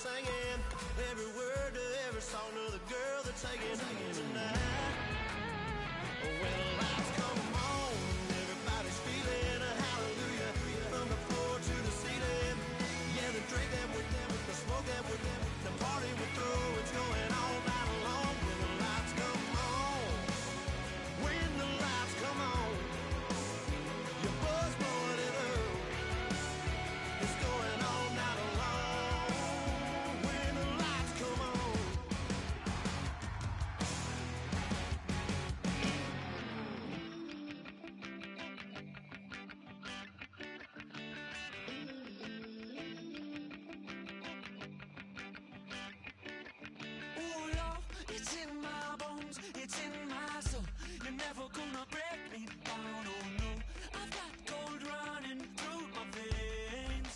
singing every word to every song to the girl that's singing tonight. When the lights come on, everybody's feeling a hallelujah from the floor to the ceiling. Yeah, the drink that with them, the smoke that with them, the party we throw, it's going all night long. When the lights come on, when the lights come on, your buzz blowing it up. It's going all night long when the lights come on. Oh, love, it's in my bones, it's in my soul. You're never gonna break me down, oh no. I've got gold running through my veins.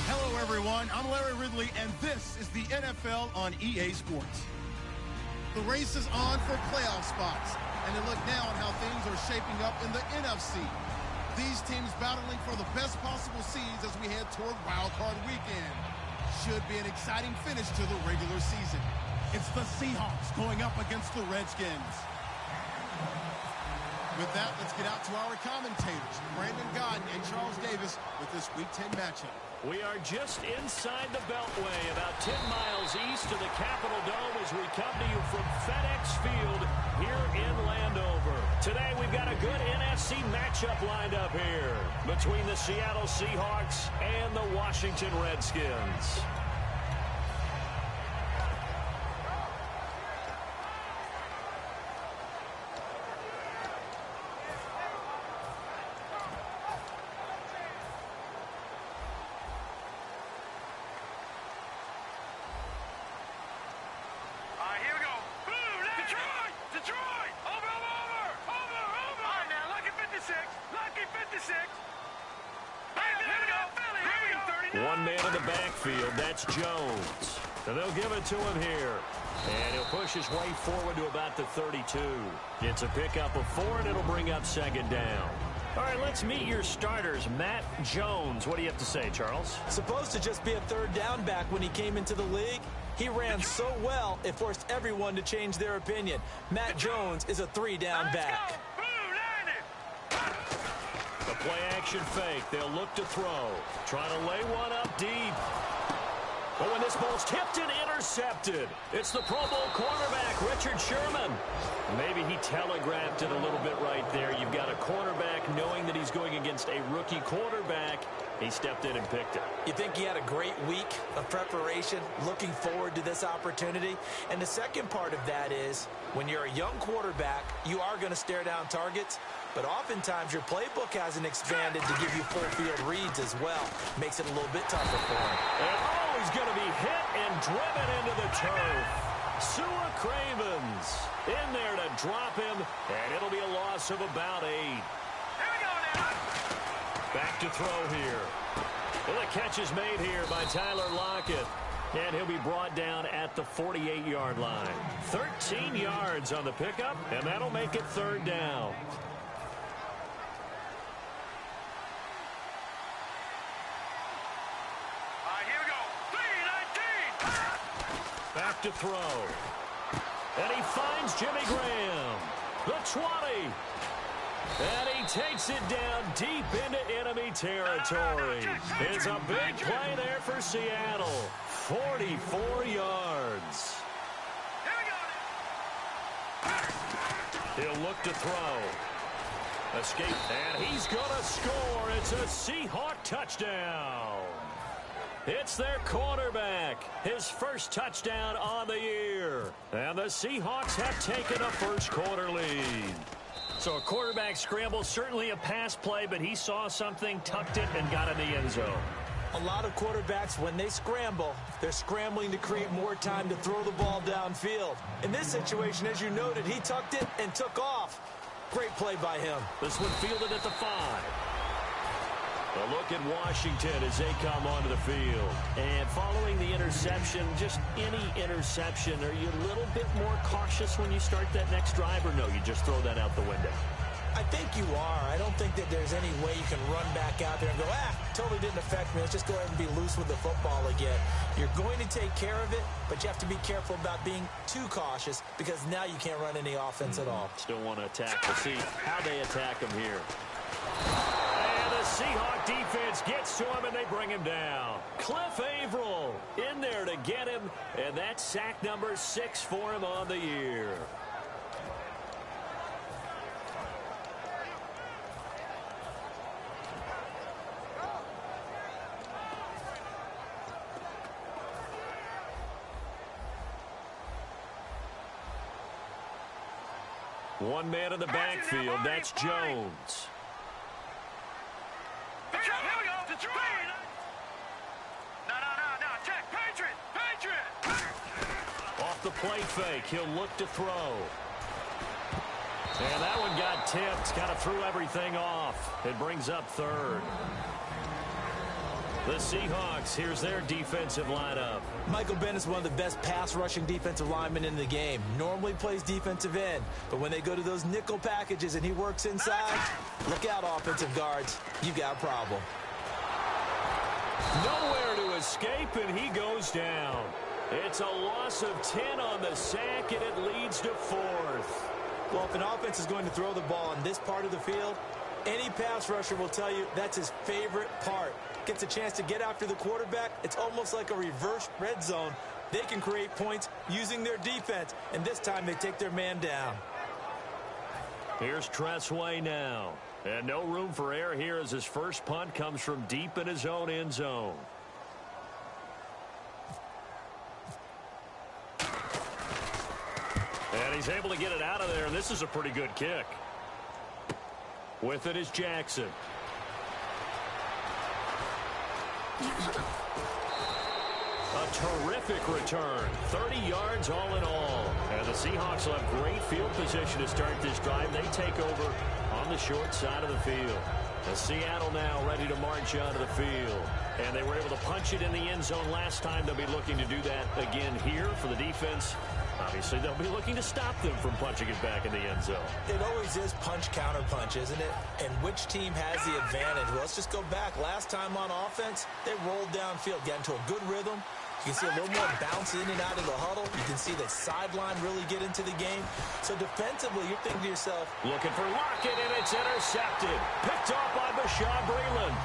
Hello, everyone. I'm Larry Ridley, and this is the NFL on EA Sports. The race is on for playoff spots, and a look now on how things are shaping up in the NFC. These teams battling for the best possible seeds as we head toward Wild Card Weekend. Should be an exciting finish to the regular season. It's the Seahawks going up against the Redskins. With that, let's get out to our commentators, Brandon Godden and Charles Davis, with this Week 10 matchup. We are just inside the Beltway, about 10 miles east of the Capitol Dome as we come to you from FedEx Field here in Landover. Today we've got a good NFC matchup lined up here between the Seattle Seahawks and the Washington Redskins. One man in the backfield, that's Jones. And they'll give it to him here. And he'll push his way forward to about the 32. It's a pickup of 4, and it'll bring up second down. All right, let's meet your starters. Matt Jones. What do you have to say, Charles? Supposed to just be a third down back when he came into the league. He ran so well, it forced everyone to change their opinion. Matt Jones is a 3-down back. The play-action fake. They'll look to throw. Trying to lay one up deep. But when this ball's tipped and intercepted, it's the Pro Bowl cornerback, Richard Sherman. Maybe he telegraphed it a little bit right there. You've got a cornerback knowing that he's going against a rookie quarterback. He stepped in and picked it. You think he had a great week of preparation, looking forward to this opportunity? And the second part of that is, when you're a young quarterback, you are going to stare down targets, but oftentimes your playbook hasn't expanded to give you full field reads as well. Makes it a little bit tougher for him. And he's going to be hit and driven into the turf. Sua Cravens in there to drop him, and it'll be a loss of about 8. Back to throw here. Well, the catch is made here by Tyler Lockett. And he'll be brought down at the 48-yard line. 13 yards on the pickup, and that'll make it third down. Here we go. 3-19. Back to throw. And he finds Jimmy Graham. The 20. And he takes it down deep into enemy territory. It's a big play there for Seattle. 44 yards. He'll look to throw. Escape. And he's going to score. It's a Seahawk touchdown. It's their quarterback. His first touchdown on the year. And the Seahawks have taken a first quarter lead. So a quarterback scramble, certainly a pass play, but he saw something, tucked it, and got in the end zone. A lot of quarterbacks, when they scramble, they're scrambling to create more time to throw the ball downfield. In this situation, as you noted, he tucked it and took off. Great play by him. This one fielded at the 5. A look at Washington as they come onto the field. And following the interception, just any interception, are you a little bit more cautious when you start that next drive, or no, you just throw that out the window? I think you are. I don't think that there's any way you can run back out there and go, totally didn't affect me. Let's just go ahead and be loose with the football again. You're going to take care of it, but you have to be careful about being too cautious because now you can't run any offense at all. Still want to attack. We'll see how they attack him here. And the Seahawk defense gets to him, and they bring him down. Cliff Averill in there to get him, and that's sack number 6 for him on the year. One man in the backfield. That's Jones. Here we go. Detroit. No. Check. Patriot. Off the play fake. He'll look to throw. And that one got tipped. Kind of threw everything off. It brings up third. The Seahawks, here's their defensive lineup. Michael Bennett's one of the best pass-rushing defensive linemen in the game. Normally plays defensive end, but when they go to those nickel packages and he works inside, look out, offensive guards. You've got a problem. Nowhere to escape, and he goes down. It's a loss of 10 on the sack, and it leads to 4th. Well, if an offense is going to throw the ball on this part of the field, any pass rusher will tell you that's his favorite part. Gets a chance to get after the quarterback. It's almost like a reverse red zone. They can create points using their defense, and this time they take their man down. Here's Tressway now. And no room for error here as his first punt comes from deep in his own end zone. And he's able to get it out of there, and this is a pretty good kick. With it is Jackson. A terrific return. 30 yards all in all. And the Seahawks will have great field position to start this drive. They take over on the short side of the field. And Seattle now ready to march onto the field. And they were able to punch it in the end zone last time. They'll be looking to do that again here for the defense. Obviously, they'll be looking to stop them from punching it back in the end zone. It always is punch-counter-punch, isn't it? And which team has the advantage? Well, let's just go back. Last time on offense, they rolled downfield, got into a good rhythm. You can see a little more bounce in and out of the huddle. You can see the sideline really get into the game. So defensively, you're thinking to yourself, looking for Lockett, and it's intercepted. Picked off by Bashaud Breeland.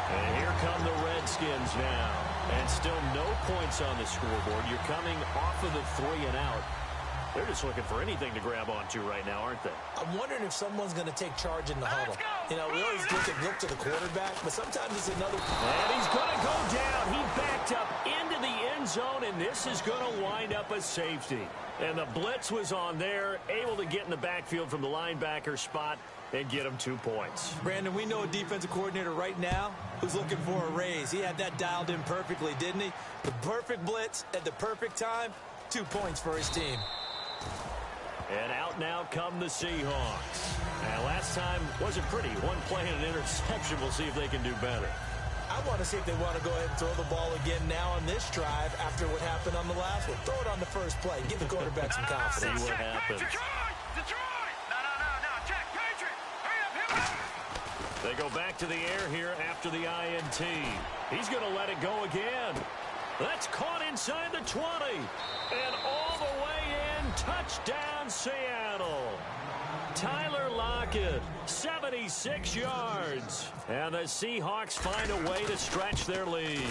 And here come the Redskins now. And still no points on the scoreboard. You're coming off of the 3 and out. They're just looking for anything to grab onto right now, aren't they? I'm wondering if someone's going to take charge in the huddle. You know, we always look to the quarterback, but sometimes it's another. And he's going to go down. He backed up into the end zone, and this is going to wind up a safety. And the blitz was on there, able to get in the backfield from the linebacker spot and get him 2 points. Brandon, we know a defensive coordinator right now who's looking for a raise. He had that dialed in perfectly, didn't he? The perfect blitz at the perfect time, 2 points for his team. And out now come the Seahawks. And last time wasn't pretty. One play and an interception. We'll see if they can do better. I want to see if they want to go ahead and throw the ball again now on this drive after what happened on the last one. Throw it on the first play. Give the quarterback some confidence. See what happens. Detroit! No. Check. Patriot! Hurry up. They go back to the air here after the INT. He's going to let it go again. That's caught inside the 20. And all the way in. Touchdown, Seattle. Tyler Lockett, 76 yards. And the Seahawks find a way to stretch their lead.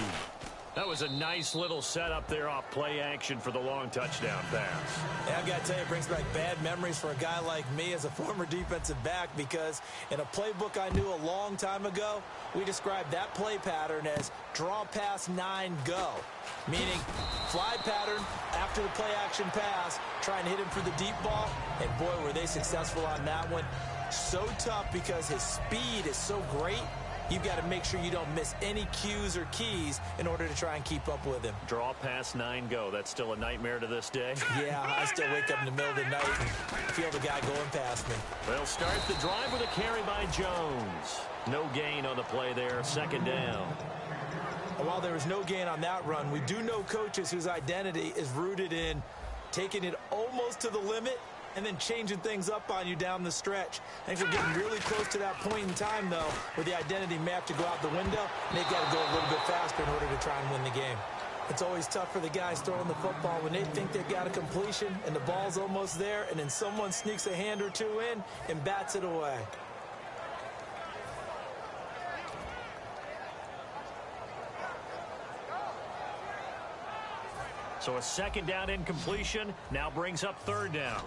That was a nice little setup there off play action for the long touchdown pass. Yeah, I got to tell you, it brings back bad memories for a guy like me as a former defensive back, because in a playbook I knew a long time ago, we described that play pattern as draw pass 9 go, meaning fly pattern after the play action pass, try and hit him for the deep ball, and boy, were they successful on that one. So tough because his speed is so great. You've got to make sure you don't miss any cues or keys in order to try and keep up with him. Draw pass 9 go. That's still a nightmare to this day. Yeah, I still wake up in the middle of the night and feel the guy going past me. They'll start the drive with a carry by Jones. No gain on the play there. Second down. And while there was no gain on that run, we do know coaches whose identity is rooted in taking it almost to the limit and then changing things up on you down the stretch. I think we're getting really close to that point in time, though, where the identity may have to go out the window, and they've got to go a little bit faster in order to try and win the game. It's always tough for the guys throwing the football when they think they've got a completion and the ball's almost there, and then someone sneaks a hand or two in and bats it away. So a second down incompletion now brings up third down.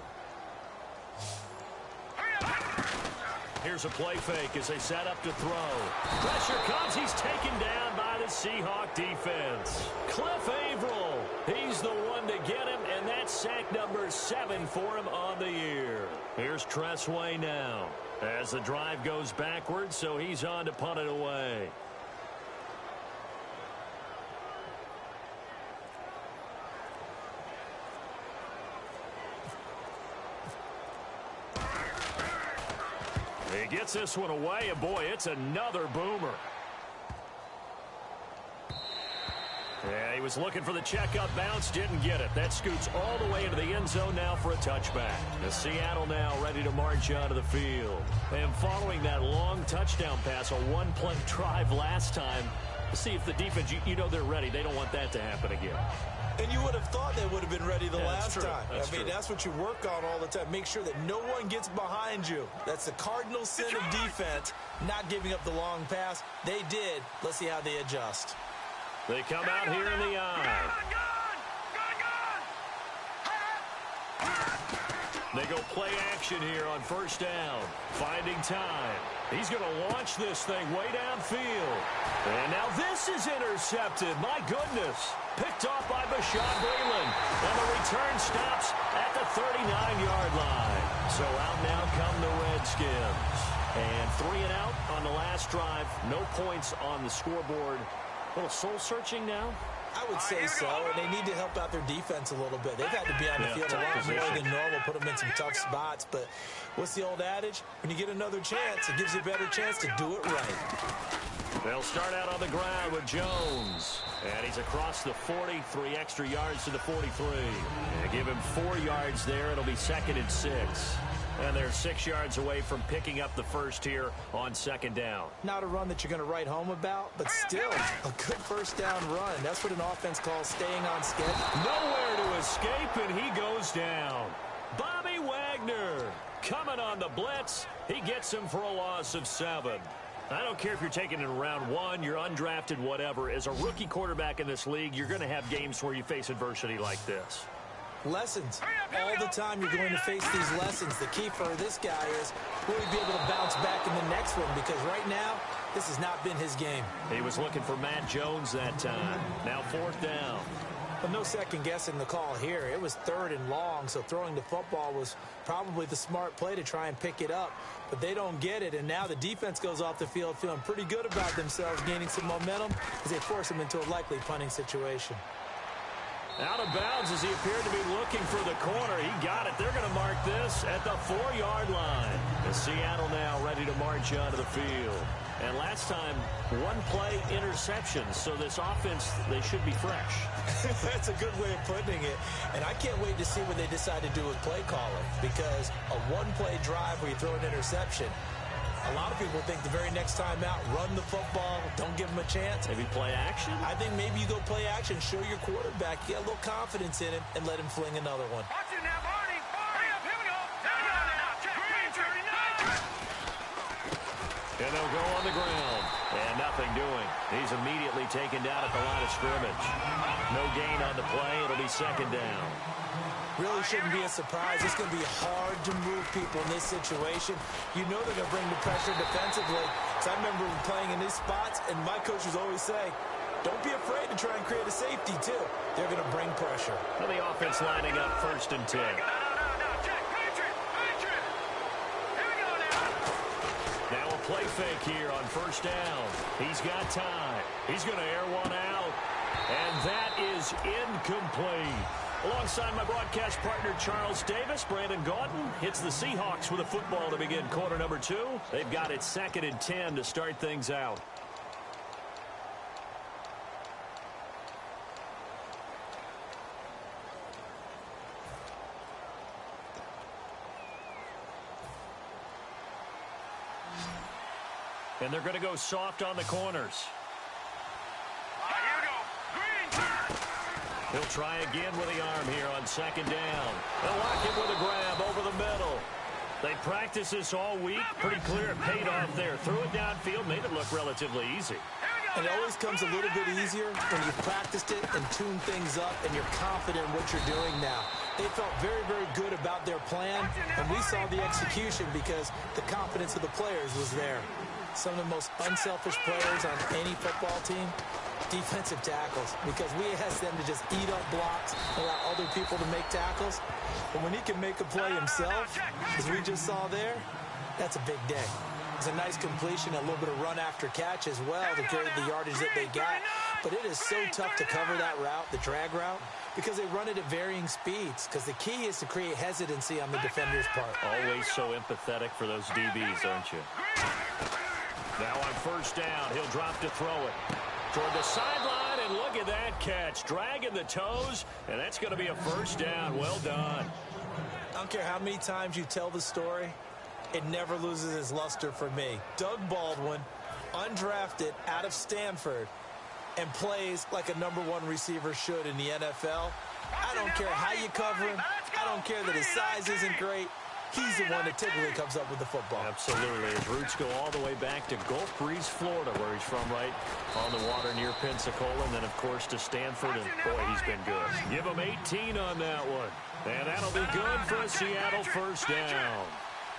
Here's a play fake as they set up to throw. Pressure comes. He's taken down by the Seahawk defense. Cliff Averill, he's the one to get him, and that's sack number 7 for him on the year. Here's Tressway now as the drive goes backwards, so he's on to punt it away. He gets this one away, and boy, it's another boomer. Yeah, he was looking for the checkup bounce, didn't get it. That scoots all the way into the end zone now for a touchback. The Seattle now ready to march onto the field. And following that long touchdown pass, a one-play drive last time, to see if the defense, you know they're ready. They don't want that to happen again. And you would have thought they would have been ready the last time. That's true. That's what you work on all the time. Make sure that no one gets behind you. That's the cardinal sin of defense, not giving up the long pass. They did. Let's see how they adjust. They come out here in the eye. They go play action here on first down. Finding time. He's going to launch this thing way downfield. And now this is intercepted. My goodness. Picked off by Bashaud Breeland. And the return stops at the 39-yard line. So out now come the Redskins. And 3 and out on the last drive. No points on the scoreboard. A little soul-searching now. I would say so, and they need to help out their defense a little bit. They've had to be on the field a lot more than normal, put them in some tough spots. But what's the old adage? When you get another chance, it gives you a better chance to do it right. They'll start out on the ground with Jones. And he's across the 40, 3 extra yards to the 43. And give him 4 yards there. It'll be 2nd and 6. And they're 6 yards away from picking up the first here on second down. Not a run that you're going to write home about, but still a good first down run. That's what an offense calls staying on schedule. Nowhere to escape, and he goes down. Bobby Wagner coming on the blitz. He gets him for a loss of 7. I don't care if you're taking it in round 1, you're undrafted, whatever. As a rookie quarterback in this league, you're going to have games where you face adversity like this. Lessons. All the time you're going to face these lessons. The key for this guy is will he be able to bounce back in the next one, because right now this has not been his game. He was looking for Matt Jones that time. Now 4th down. But no second guessing the call here. It was 3rd and long, so throwing the football was probably the smart play to try and pick it up. But they don't get it, and now the defense goes off the field feeling pretty good about themselves, gaining some momentum as they force them into a likely punting situation. Out of bounds as he appeared to be looking for the corner. He got it. They're going to mark this at the 4-yard line. And Seattle now ready to march onto the field. And last time, 1-play interception. So this offense, they should be fresh. That's a good way of putting it. And I can't wait to see what they decide to do with play calling, because a 1-play drive where you throw an interception, a lot of people think the very next time out, run the football, don't give him a chance. Maybe play action? I think maybe you go play action, show your quarterback, get a little confidence in him, and let him fling another one. Watch it now, Barney. Hurry up, here we go. Now, check. Green 39. And they'll go on the ground. And nothing doing. He's immediately taken down at the line of scrimmage. No gain on the play. It'll be 2nd down. Really shouldn't be a surprise. It's going to be hard to move people in this situation. You know they're going to bring the pressure defensively. So I remember playing in these spots, and my coaches always say, don't be afraid to try and create a safety, too. They're going to bring pressure. And the offense lining up 1st and 10. No, check. Patriot. Here we go now. Now a play fake here on 1st down. He's got time. He's going to air one out. And that is incomplete. Alongside my broadcast partner, Charles Davis, Brandon Gaudin hits the Seahawks with a football to begin quarter number 2. They've got it 2nd and 10 to start things out. And they're going to go soft on the corners. Here we go. Green. He'll try again with the arm here on second down. They'll lock him with a grab over the middle. They practiced this all week. Pretty clear it paid off there. Threw it downfield, made it look relatively easy. And it always comes a little bit easier when you've practiced it and tuned things up and you're confident in what you're doing now. They felt very, very good about their plan, and we saw the execution because the confidence of the players was there. Some of the most unselfish players on any football team, defensive tackles, because we asked them to just eat up blocks, allow other people to make tackles. But when he can make a play himself, as we just saw there, that's a big day. It's a nice completion, a little bit of run after catch as well to carry the yardage that they got. But it is so tough to cover that route, the drag route, because they run it at varying speeds. Because the key is to create hesitancy on the defender's part. Always so empathetic for those DBs, aren't you? Now on first down, he'll drop to throw it. Toward the sideline, and look at that catch. Dragging the toes, and that's going to be a first down. Well done. I don't care how many times you tell the story, it never loses its luster for me. Doug Baldwin, undrafted out of Stanford, and plays like a #1 receiver should in the NFL. I don't care how you cover him. I don't care that his size isn't great. He's the one that typically comes up with the football. Absolutely. His roots go all the way back to Gulf Breeze, Florida, where he's from, right on the water near Pensacola. And then, of course, to Stanford. And, boy, he's been good. Give him 18 on that one. And that'll be good for a Seattle first down.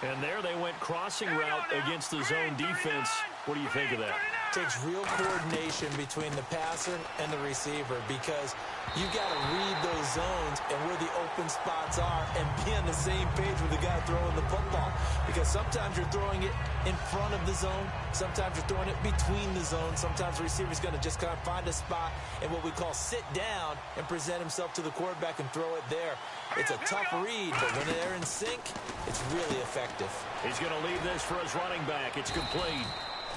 And there they went crossing route against the zone defense. What do you think of that? Takes real coordination between the passer and the receiver because you got to read those zones and where the open spots are and be on the same page with the guy throwing the football. Because sometimes you're throwing it in front of the zone. Sometimes you're throwing it between the zones. Sometimes the receiver's going to just kind of find a spot and what we call sit down and present himself to the quarterback and throw it there. It's a tough read, but when they're in sync, it's really effective. He's going to leave this for his running back. It's complete.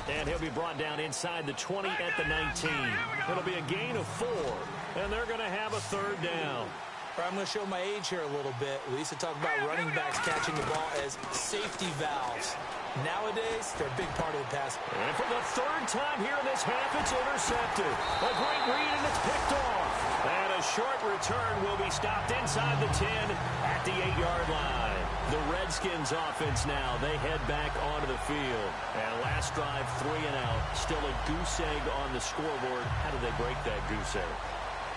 And he'll be brought down inside the 20 at the 19. It'll be a gain of 4, and they're going to have a third down. I'm going to show my age here a little bit. We used to talk about running backs catching the ball as safety valves. Nowadays, they're a big part of the pass. And for the third time here in this half, it's intercepted. A great read, and it's picked off. And a short return will be stopped inside the 10 at the 8-yard line. The Redskins offense now, they head back onto the field. And last drive, 3 and out. Still a goose egg on the scoreboard. How do they break that goose egg?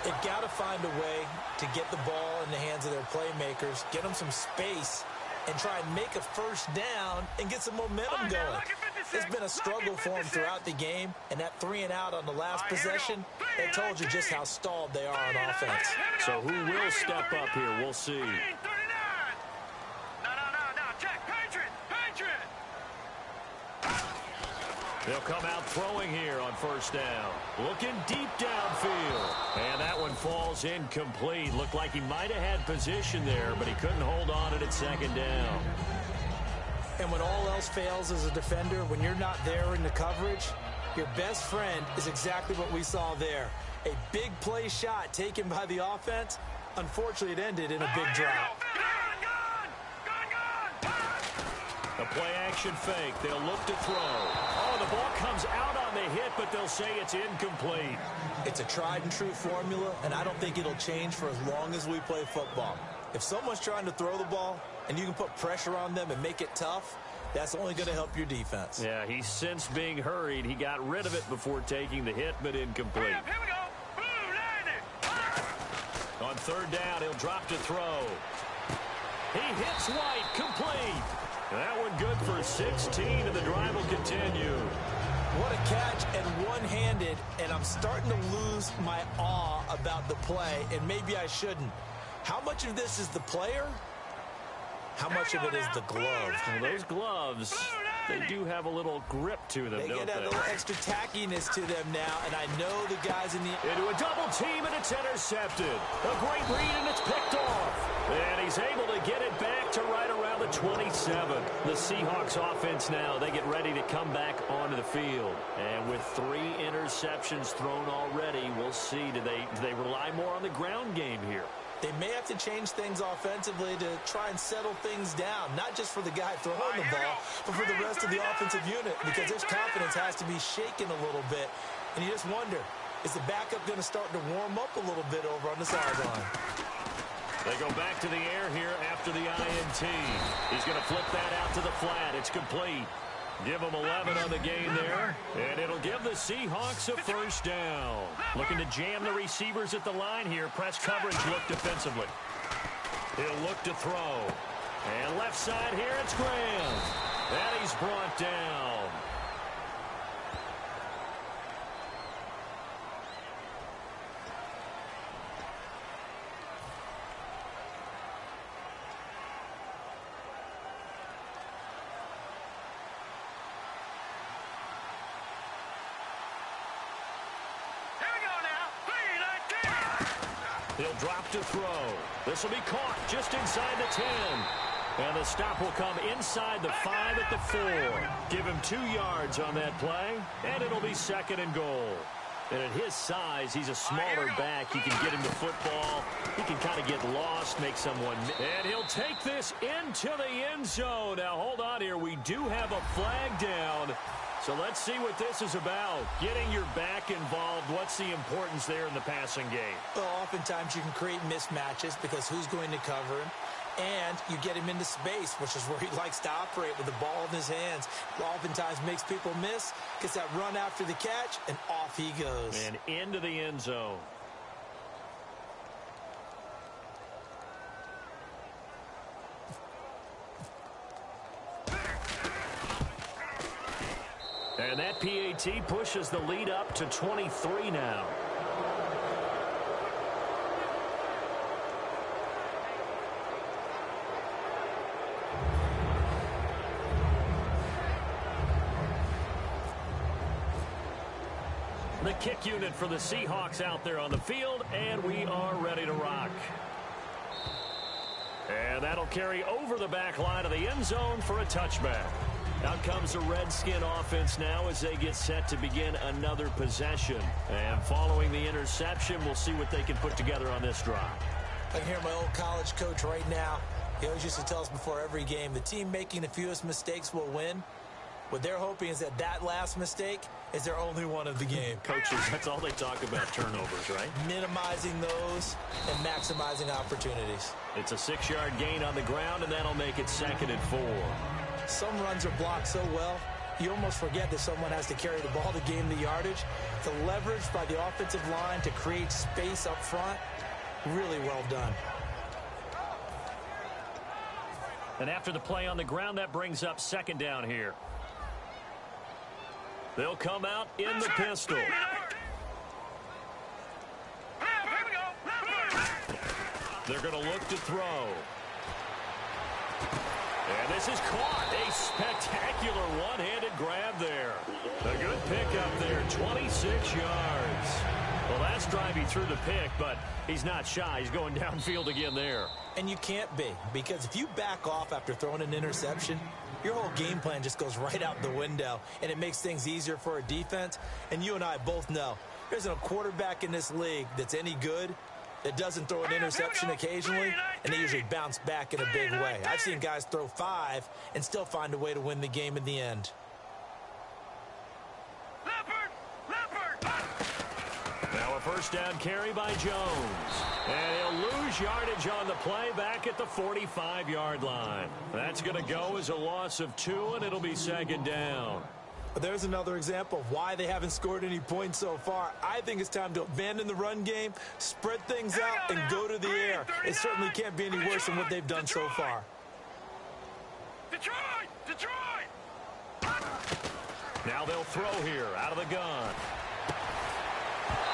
They've got to find a way to get the ball in the hands of their playmakers, get them some space, and try and make a first down and get some momentum going. It's been a struggle for them throughout the game, and that 3 and out on the last possession, it told you just how stalled they are on offense. So who will step up here? We'll see. They'll come out throwing here on first down. Looking deep downfield. And that one falls incomplete. Looked like he might have had position there, but he couldn't hold on it at second down. And when all else fails as a defender, when you're not there in the coverage, your best friend is exactly what we saw there. A big play shot taken by the offense. Unfortunately, it ended in a big drop. A play-action fake. They'll look to throw. Oh, the ball comes out on the hit, but they'll say it's incomplete. It's a tried-and-true formula, and I don't think it'll change for as long as we play football. If someone's trying to throw the ball and you can put pressure on them and make it tough, that's only going to help your defense. Yeah, he's since being hurried. He got rid of it before taking the hit, but incomplete. Here we go. On third down, he'll drop to throw. He hits White, complete. That one good for 16, and the drive will continue. What a catch and one-handed, and I'm starting to lose my awe about the play, and maybe I shouldn't. How much of this is the player? How much of it is the glove? Well, those gloves, they do have a little grip to them, They don't get a they? little extra tackiness to them now, and I know the guys in the... Into a double team, and it's intercepted. A great read, and it's picked off. And he's able to get it back to right around the 27. The Seahawks offense now, they get ready to come back onto the field. And with 3 interceptions thrown already, we'll see. Do they rely more on the ground game here? They may have to change things offensively to try and settle things down, not just for the guy throwing the ball, but for the rest of the offensive unit, because his confidence has to be shaken a little bit. And you just wonder, is the backup going to start to warm up a little bit over on the sideline? They go back to the air here after the INT. He's going to flip that out to the flat. It's complete. Give him 11 on the game there, and it'll give the Seahawks a first down. Looking to jam the receivers at the line here. Press coverage look defensively. He'll look to throw. And left side here, it's Graham. And he's brought down. He'll drop to throw. This will be caught just inside the 10. And the stop will come inside the 5 at the 4. Give him 2 yards on that play, and it'll be 2nd and goal. And at his size, he's a smaller back. You can get him the football. He can kind of get lost, make someone. And he'll take this into the end zone. Now, hold on here. We do have a flag down. So let's see what this is about. Getting your back involved, what's the importance there in the passing game? Well, oftentimes you can create mismatches because who's going to cover him? And you get him into space, which is where he likes to operate with the ball in his hands. Oftentimes makes people miss, gets that run after the catch, and off he goes. And into the end zone. And that PAT pushes the lead up to 23 now. The kick unit for the Seahawks out there on the field, and we are ready to rock. And that'll carry over the back line of the end zone for a touchback. Out comes the Redskin offense now as they get set to begin another possession. And following the interception, we'll see what they can put together on this drive. I can hear my old college coach right now. He always used to tell us before every game, the team making the fewest mistakes will win. What they're hoping is that that last mistake is their only one of the game. Coaches, that's all they talk about, turnovers, right? Minimizing those and maximizing opportunities. It's a 6-yard gain on the ground, and that'll make it 2nd and 4. Some runs are blocked so well, you almost forget that someone has to carry the ball to gain the yardage. The leverage by the offensive line to create space up front, really well done. And after the play on the ground, that brings up 2nd down here. They'll come out in the pistol. They're going to look to throw. And this is caught. A spectacular one-handed grab there. A good pickup there, 26 yards. Well, last drive he threw the pick, but he's not shy. He's going downfield again there. And you can't be, because if you back off after throwing an interception, your whole game plan just goes right out the window, and it makes things easier for a defense. And you and I both know there isn't a quarterback in this league that's any good that doesn't throw an interception occasionally, and they usually bounce back in a big way. I've seen guys throw 5 and still find a way to win the game in the end. Now a first down carry by Jones. And he'll lose yardage on the play back at the 45-yard line. That's going to go as a loss of 2, and it'll be 2nd down. There's another example of why they haven't scored any points so far. I think it's time to abandon the run game, spread things out, and go to the air. It certainly can't be any worse than what they've done so far. Detroit! Now they'll throw here out of the gun.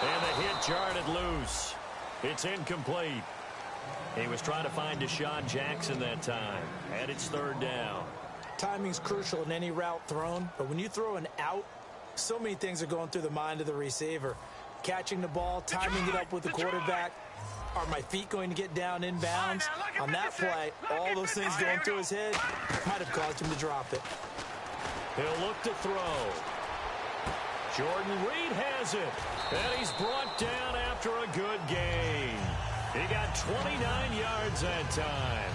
And the hit jarred loose. It's incomplete. He was trying to find Deshaun Jackson that time. And it's 3rd down. Timing's crucial in any route thrown, but when you throw an out, so many things are going through the mind of the receiver. Catching the ball, timing it up with the quarterback. Are my feet going to get down inbounds? On that play, all those things going through his head might have caused him to drop it. He'll look to throw. Jordan Reed has it. And he's brought down after a good gain. He got 29 yards that time.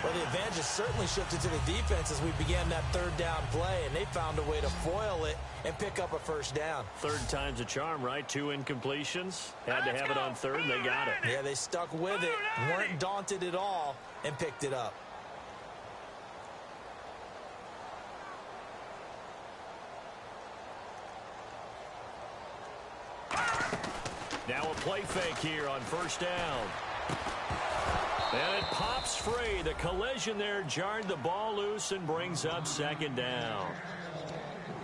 Well, the advantage has certainly shifted to the defense as we began that third down play, and they found a way to foil it and pick up a first down. Third time's a charm, right? 2 incompletions. Had to have it on third, and they got it. Yeah, they stuck with it, weren't daunted at all, and picked it up. Now a play fake here on first down. And it pops free. The collision there jarred the ball loose and brings up second down.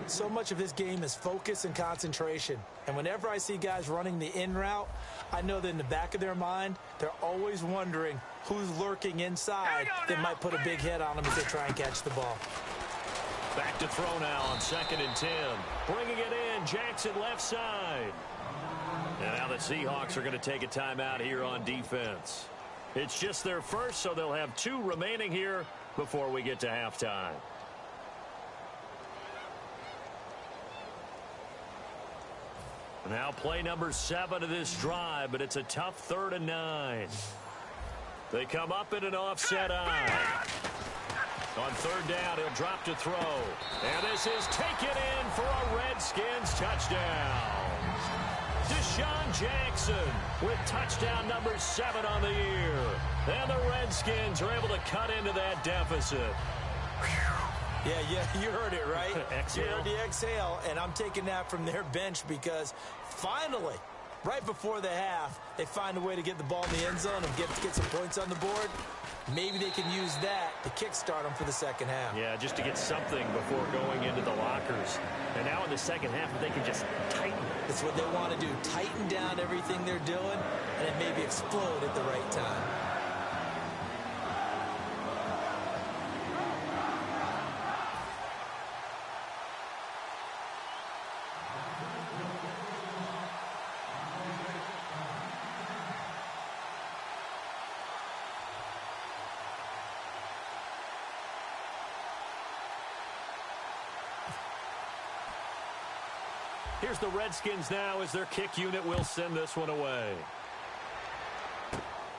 So much of this game is focus and concentration. And whenever I see guys running the in route, I know that in the back of their mind, they're always wondering who's lurking inside that might put a big hit on them as they try and catch the ball. Back to throw now on 2nd and 10. Bringing it in, Jackson left side. And now the Seahawks are going to take a timeout here on defense. It's just their first, so they'll have 2 remaining here before we get to halftime. Now play number 7 of this drive, but it's a tough 3rd and 9. They come up in an offset eye. On 3rd down, he'll drop to throw. And this is taken in for a Redskins touchdown. Deshaun Jackson with touchdown number 7 on the year. And the Redskins are able to cut into that deficit. Yeah, you heard it, right? Exhale. You heard the exhale, and I'm taking that from their bench because finally, right before the half, they find a way to get the ball in the end zone and get some points on the board. Maybe they can use that to kickstart them for the second half. Yeah, just to get something before going into the lockers. And now in the second half, if they can just tighten. That's what they want to do, tighten down everything they're doing, and then maybe explode at the right time. Here's the Redskins now as their kick unit will send this one away.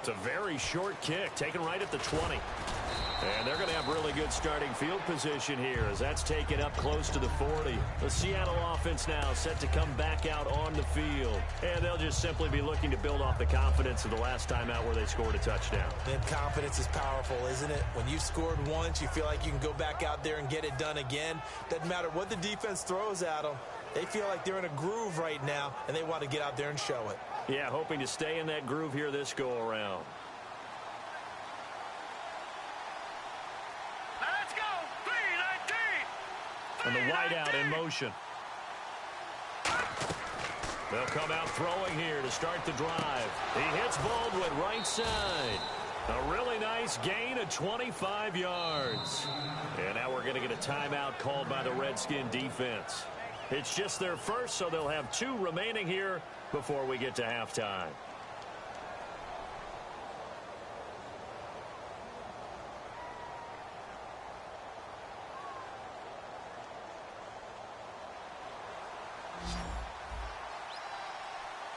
It's a very short kick, taken right at the 20. And they're going to have really good starting field position here as that's taken up close to the 40. The Seattle offense now set to come back out on the field. And they'll just simply be looking to build off the confidence of the last time out where they scored a touchdown. And confidence is powerful, isn't it? When you've scored once, you feel like you can go back out there and get it done again. Doesn't matter what the defense throws at them. They feel like they're in a groove right now, and they want to get out there and show it. Yeah, hoping to stay in that groove here this go-around. Let's go. 3-19. And the wideout in motion. They'll come out throwing here to start the drive. He hits Baldwin right side. A really nice gain of 25 yards. And now we're going to get a timeout called by the Redskin defense. It's just their first, so they'll have 2 remaining here before we get to halftime.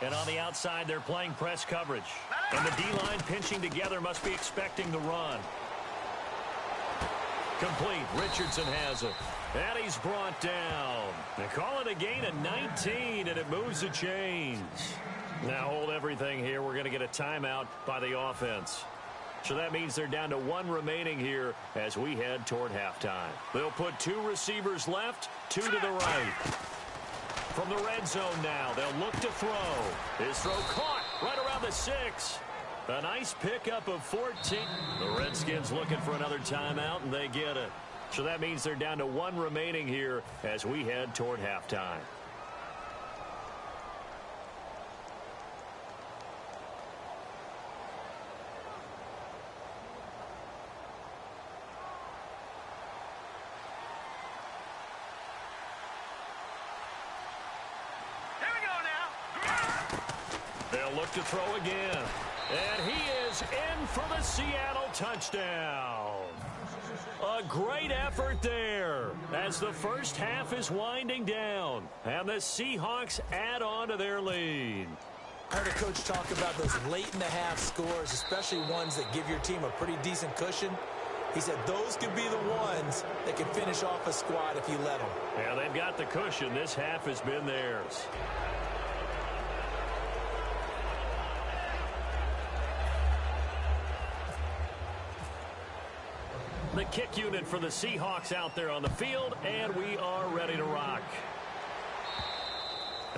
And on the outside, they're playing press coverage. And the D-line pinching together must be expecting the run. Complete. Richardson has it. And he's brought down. They call it a gain of 19, and it moves the chains. Now hold everything here. We're going to get a timeout by the offense. So that means they're down to 1 remaining here as we head toward halftime. They'll put 2 receivers left, 2 to the right. From the red zone now, they'll look to throw. His throw caught right around the 6. A nice pickup of 14. The Redskins looking for another timeout, and they get it. So that means they're down to 1 remaining here as we head toward halftime. Here we go now. They'll look to throw again. And he is in for the Seattle touchdown. A great effort there as the first half is winding down. And the Seahawks add on to their lead. I heard a coach talk about those late-in-the-half scores, especially ones that give your team a pretty decent cushion. He said those could be the ones that can finish off a squad if you let them. Yeah, they've got the cushion. This half has been theirs. The kick unit for the Seahawks out there on the field, and we are ready to rock.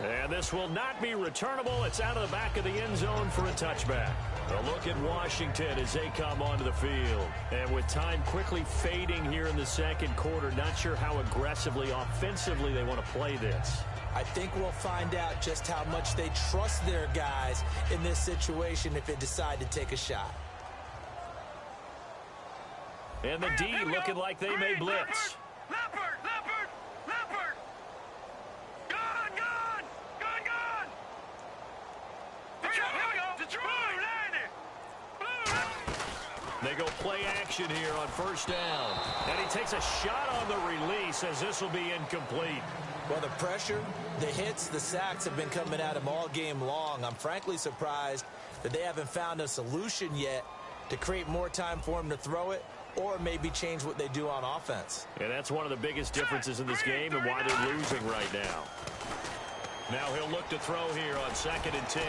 And this will not be returnable. It's out of the back of the end zone for a touchback. A look at Washington as they come onto the field. And with time quickly fading here in the second quarter, not sure how aggressively, offensively they want to play this. I think we'll find out just how much they trust their guys in this situation if they decide to take a shot. And the D looking like they may blitz. Leopard! Gone! Detroit! They go play action here on first down. And he takes a shot on the release as this will be incomplete. Well, the pressure, the hits, the sacks have been coming at him all game long. I'm frankly surprised that they haven't found a solution yet to create more time for him to throw it, or maybe change what they do on offense. And that's one of the biggest differences in this game and why they're losing right now. Now he'll look to throw here on 2nd and 10.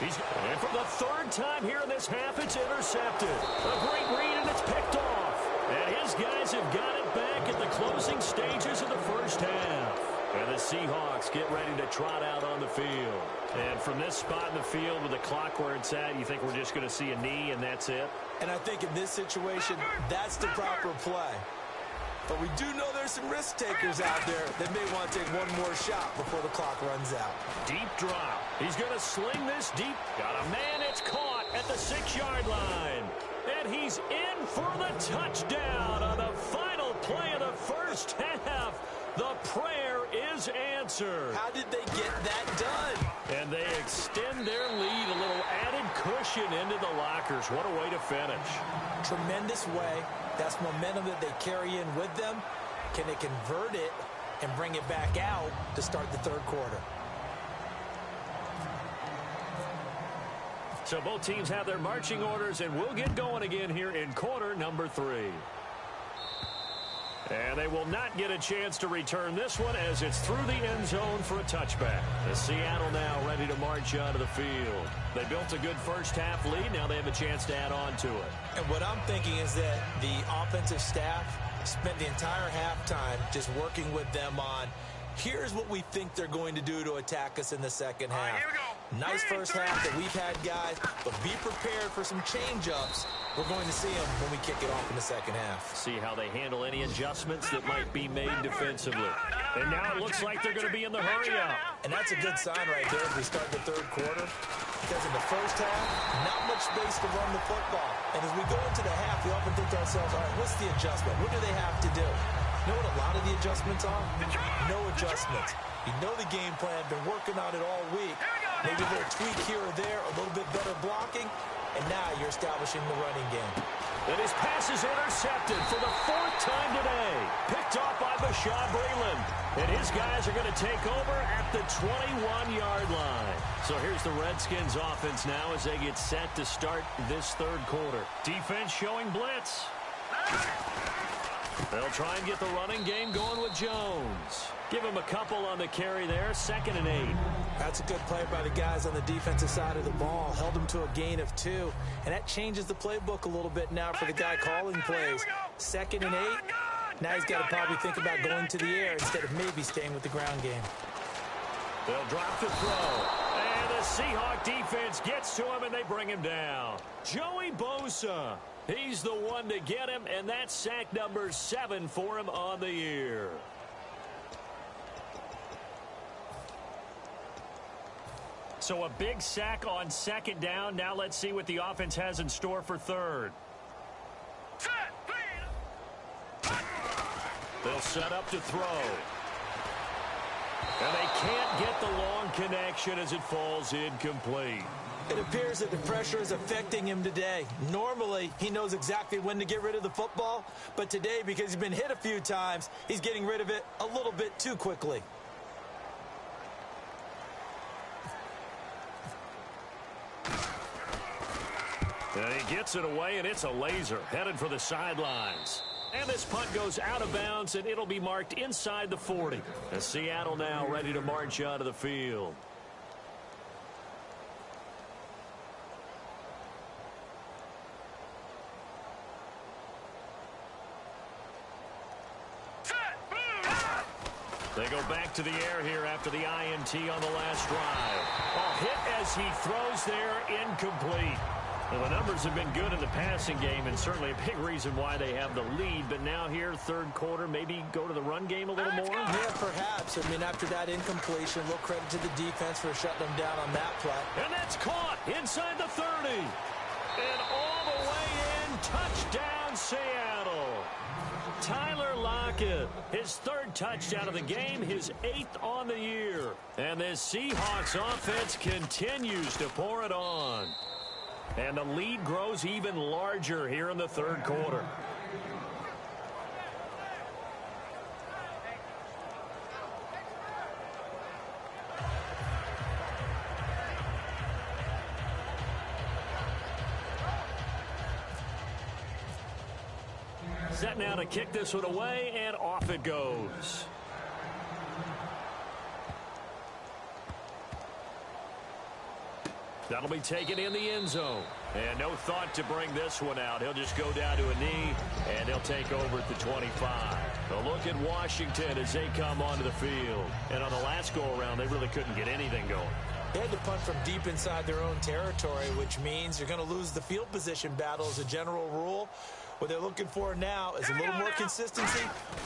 And for the third time here in this half, it's intercepted. A great read, and it's picked off. And his guys have got it back at the closing stages of the first half. And the Seahawks get ready to trot out on the field. And from this spot in the field with the clock where it's at, you think we're just going to see a knee and that's it? And I think in this situation, that's the proper play. But we do know there's some risk takers out there that may want to take one more shot before the clock runs out. Deep drop. He's going to sling this deep. Got a man. It's caught at the 6-yard line. And he's in for the touchdown on the final play of the first half. The prayer is answered. How did they get that done? And they extend their lead, a little added cushion into the lockers. What a way to finish. Tremendous way. That's momentum that they carry in with them. Can they convert it and bring it back out to start the third quarter? So both teams have their marching orders, and we'll get going again here in quarter number 3. And they will not get a chance to return this one as it's through the end zone for a touchback. The Seattle now ready to march onto the field. They built a good first half lead. Now they have a chance to add on to it. And what I'm thinking is that the offensive staff spent the entire halftime just working with them on, here's what we think they're going to do to attack us in the second half. Here we go. Nice first half that we've had, guys, but be prepared for some change-ups. We're going to see them when we kick it off in the second half. See how they handle any adjustments that might be made defensively. And now it looks like they're going to be in the hurry-up. And that's a good sign right there as we start the third quarter. Because in the first half, not much space to run the football. And as we go into the half, we often think to ourselves, all right, what's the adjustment? What do they have to do? You know what a lot of the adjustments are? No adjustments. You know the game plan, been working on it all week. Maybe a little tweak here or there, a little bit better blocking, and now you're establishing the running game. And his pass is intercepted for the 4th time today. Picked off by Bashaud Breeland. And his guys are going to take over at the 21-yard line. So here's the Redskins offense now as they get set to start this third quarter. Defense showing blitz. They'll try and get the running game going with Jones. Give him a couple on the carry there, 2nd and 8. That's a good play by the guys on the defensive side of the ball. Held him to a gain of 2. And that changes the playbook a little bit now for the guy calling plays. 2nd and 8. Now he's got to probably think about going to the air instead of maybe staying with the ground game. They'll drop the throw. And the Seahawk defense gets to him, and they bring him down. Joey Bosa. He's the one to get him, and that's sack number 7 for him on the year. So a big sack on 2nd down. Now let's see what the offense has in store for 3rd. They'll set up to throw. And they can't get the long connection as it falls incomplete. It appears that the pressure is affecting him today. Normally, he knows exactly when to get rid of the football, but today, because he's been hit a few times, he's getting rid of it a little bit too quickly. And he gets it away, and it's a laser headed for the sidelines. And this punt goes out of bounds, and it'll be marked inside the 40. And Seattle now ready to march onto the field. They go back to the air here after the INT on the last drive. A hit as he throws there, incomplete. Well, the numbers have been good in the passing game, and certainly a big reason why they have the lead. But now here, third quarter, maybe go to the run game a little more? Yeah, perhaps. I mean, after that incompletion, a little credit to the defense for shutting them down on that play. And that's caught inside the 30. And all the way in, touchdown Seattle. Tyler Lockett, his third touchdown of the game, his 8th on the year. And this Seahawks offense continues to pour it on. And the lead grows even larger here in the third quarter. Set now to kick this one away, and off it goes. That'll be taken in the end zone. And no thought to bring this one out. He'll just go down to a knee, and he'll take over at the 25. A look at Washington as they come onto the field. And on the last go-around, they really couldn't get anything going. They had to punt from deep inside their own territory, which means you're going to lose the field position battle as a general rule. What they're looking for now is a little more consistency.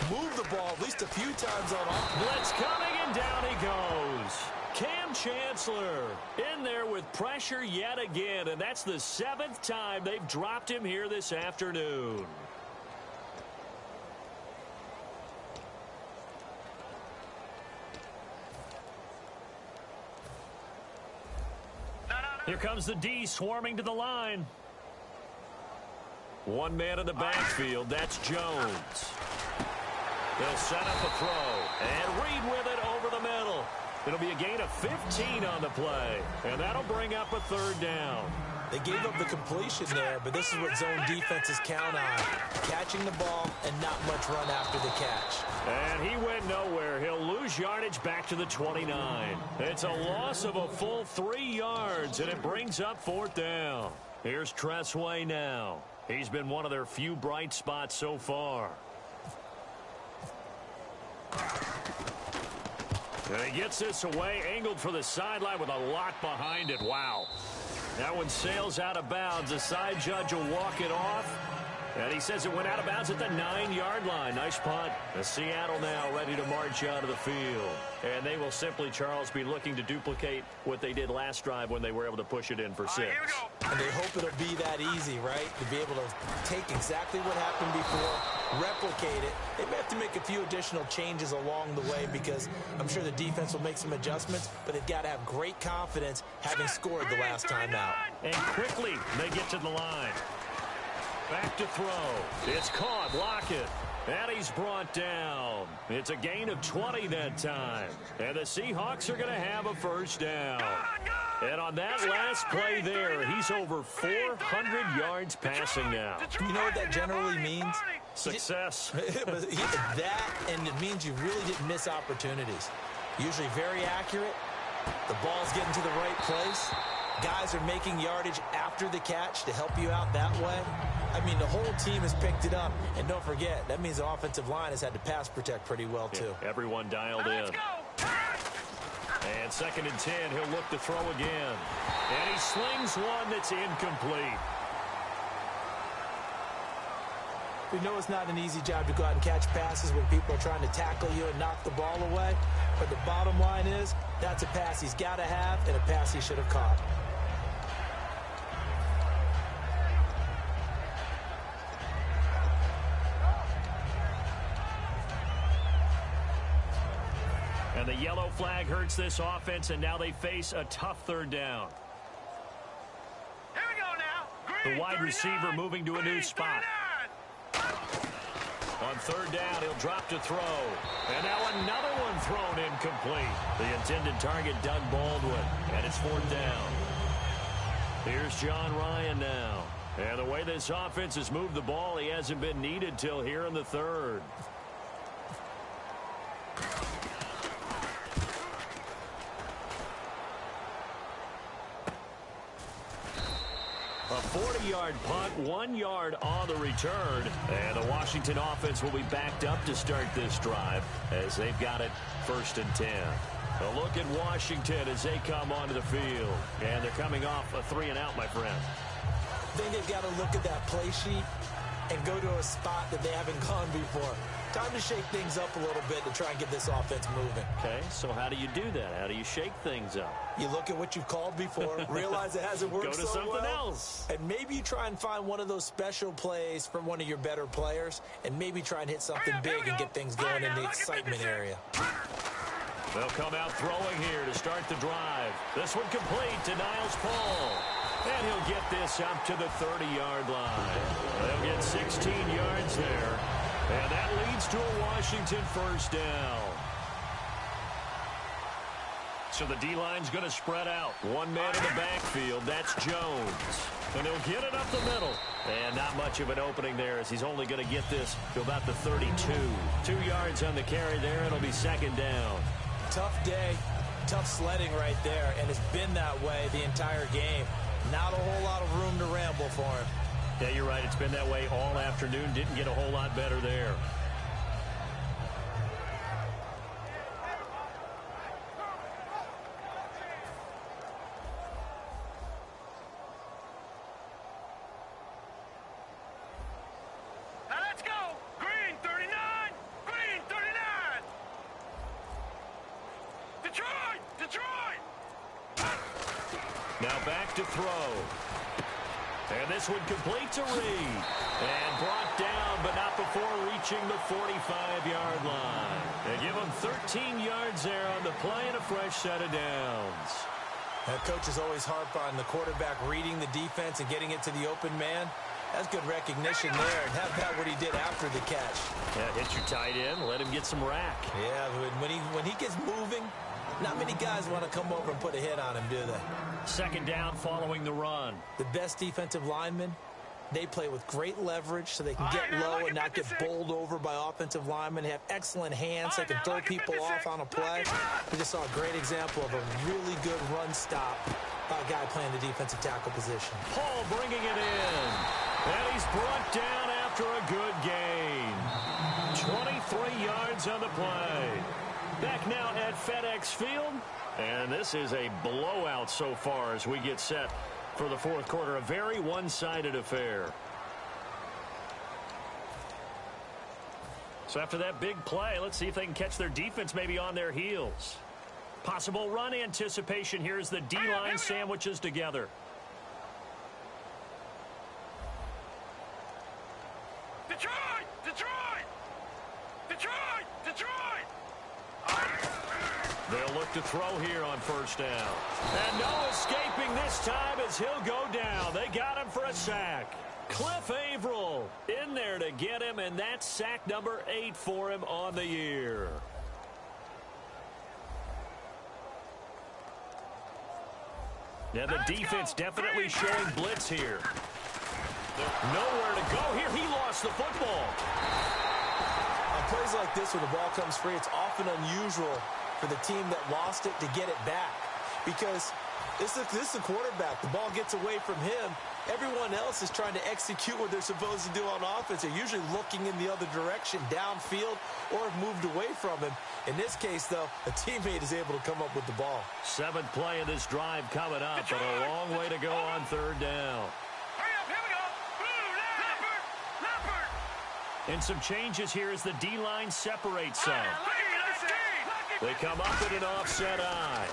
Move the ball at least a few times on off. Blitz coming, and down he goes. Cam Chancellor in there with pressure yet again, and that's the 7th time they've dropped him here this afternoon. Here comes the D swarming to the line. One man in the backfield, that's Jones. They'll set up a throw, and Reed with it over the middle. It'll be a gain of 15 on the play, and that'll bring up a third down. They gave up the completion there, but this is what zone defenses count on. Catching the ball and not much run after the catch. And he went nowhere. He'll lose yardage back to the 29. It's a loss of a full 3 yards, and it brings up fourth down. Here's Tressway now. He's been one of their few bright spots so far. And he gets this away, angled for the sideline with a lot behind it. Wow. That one sails out of bounds. The side judge will walk it off. And he says it went out of bounds at the 9-yard line. Nice punt. The Seattle now ready to march out of the field. And they will simply, Charles, be looking to duplicate what they did last drive when they were able to push it in for 6. And they hope it'll be that easy, right? To be able to take exactly what happened before, replicate it. They may have to make a few additional changes along the way because I'm sure the defense will make some adjustments, but they've got to have great confidence having scored the last time out. And quickly they get to the line. Back to throw. It's caught. Lockett. And he's brought down. It's a gain of 20 that time. And the Seahawks are going to have a first down. And on that last play there, he's over 400 yards passing now. You know what that generally means? Success. That, and it means you really didn't miss opportunities. Usually very accurate. The ball's getting to the right place. Guys are making yardage after the catch to help you out that way. I mean, the whole team has picked it up. And don't forget, that means the offensive line has had to pass protect pretty well, too. Yeah, everyone dialed in. And 2nd and 10, he'll look to throw again. And he slings one that's incomplete. We know it's not an easy job to go out and catch passes when people are trying to tackle you and knock the ball away. But the bottom line is, that's a pass he's got to have and a pass he should have caught. And the yellow flag hurts this offense, and now they face a tough third down. Here we go now. The wide receiver moving to a new spot. On third down, he'll drop to throw. And now another one thrown incomplete. The intended target, Doug Baldwin. And it's fourth down. Here's John Ryan now. And the way this offense has moved the ball, he hasn't been needed till here in the third. A 40-yard punt, 1 yard on the return. And the Washington offense will be backed up to start this drive as they've got it 1st and 10. A look at Washington as they come onto the field. And they're coming off a 3-and-out, my friend. I think they've got to look at that play sheet and go to a spot that they haven't gone before. Time to shake things up a little bit to try and get this offense moving. Okay, so how do you do that? How do you shake things up? You look at what you've called before, realize it hasn't worked Go to so something well, else. and maybe you try and find one of those special plays from one of your better players, and maybe try and hit something big and get things going in the excitement area. They'll come out throwing here to start the drive. This one complete to Niles Paul. And he'll get this up to the 30-yard line. They'll get 16 yards there. And that leads to a Washington 1st down. So the D-line's going to spread out. One man in the backfield. That's Jones. And he'll get it up the middle. And not much of an opening there as he's only going to get this to about the 32. 2 yards on the carry there. It'll be 2nd down. Tough day, tough sledding right there, and it's been that way the entire game. Not a whole lot of room to ramble for him. Yeah, you're right. It's been that way all afternoon. Didn't get a whole lot better there. Now let's go. Green 39. Green 39. Detroit. Detroit. Now back to throw. And this one complete to Reed. And brought down, but not before reaching the 45-yard line. They give him 13 yards there on the play and a fresh set of downs. That coaches always harp on the quarterback reading the defense and getting it to the open man. That's good recognition there. And how about what he did after the catch? Yeah, hit your tight end, let him get some rack. Yeah, when he gets moving, not many guys want to come over and put a hit on him, do they? 2nd down following the run. The best defensive linemen, they play with great leverage so they can get low and not get bowled over by offensive linemen. They have excellent hands. They can throw people off on a play. We just saw a great example of a really good run stop by a guy playing the defensive tackle position. Paul bringing it in. And he's brought down after a good gain. 23 yards on the play. Back now at FedEx Field. And this is a blowout so far as we get set for the 4th quarter. A very one-sided affair. So after that big play, let's see if they can catch their defense maybe on their heels. Possible run anticipation. Here's the D-line sandwiches together. Detroit. Detroit. Detroit. Detroit. They'll look to throw here on 1st down. And no escaping this time as he'll go down. They got him for a sack. Cliff Averill in there to get him, and that's sack number 8 for him on the year. Now the defense definitely showing blitz here. Nowhere to go here. He lost the football. On plays like this where the ball comes free, it's often unusual for the team that lost it to get it back. Because this is the quarterback. The ball gets away from him. Everyone else is trying to execute what they're supposed to do on offense. They're usually looking in the other direction, downfield, or have moved away from him. In this case, though, a teammate is able to come up with the ball. 7th play of this drive coming up, but a long way to go on 3rd down. Hurry up. Here we go. Blue. Leopard. And some changes here as the D-line separates some. They come up at an offset eye.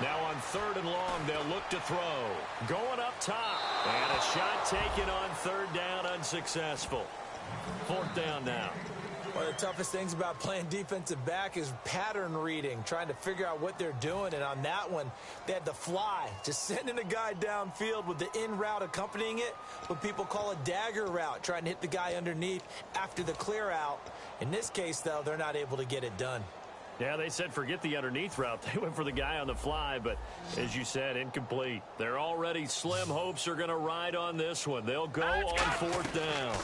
Now on 3rd and long, they'll look to throw. Going up top. And a shot taken on 3rd down, unsuccessful. 4th down now. One of the toughest things about playing defensive back is pattern reading, trying to figure out what they're doing. And on that one, they had to fly, just sending a guy downfield with the in route accompanying it, what people call a dagger route, trying to hit the guy underneath after the clear out. In this case, though, they're not able to get it done. Yeah, they said forget the underneath route. They went for the guy on the fly, but as you said, incomplete. Their already slim hopes are going to ride on this one. They'll go on 4th down.